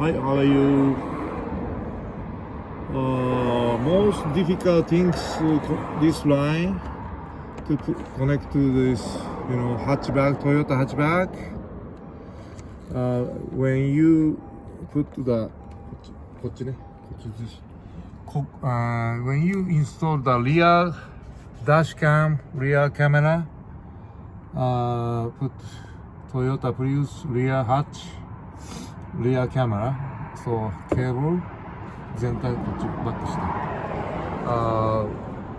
Hi, how are you? Most difficult things this line to connect to this, hatchback, Toyota hatchback. When you put the when you install the rear dash cam, rear camera, put Toyota Prius rear hatch, rear camera, so cable 全体こっちバックして、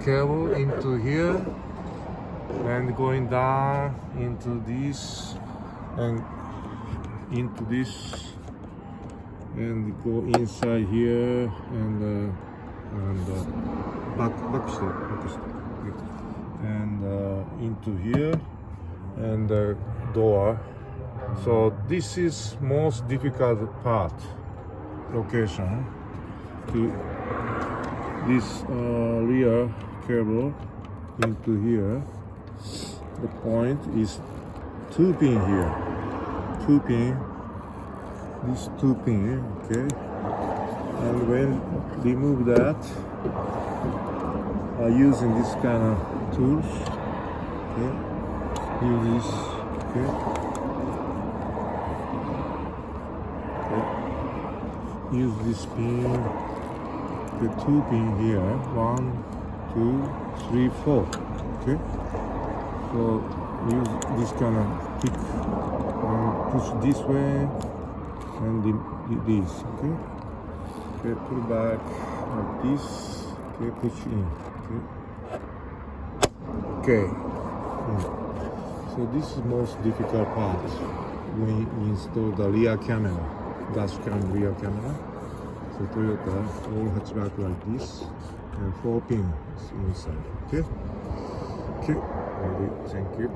cable into here and going down into this and into this and go inside here and backしてand into here and door. So this is most difficult part location to this rear cable into here. The point is 2 pin here, 2 pin, this 2 pin, okay, and when remove that using this kind of tools, okay, use this, okay, use this pin, the 2 pin here, 1, 2, 3, 4, okay, so use this kind of pick and push this way and this, okay, pull back like this, okay, push in, okay. So this is most difficult part when you install the rear camera, dash cam rear camera. So Toyota all hatchback like this and 4 pins inside. Okay. Okay. Thank you.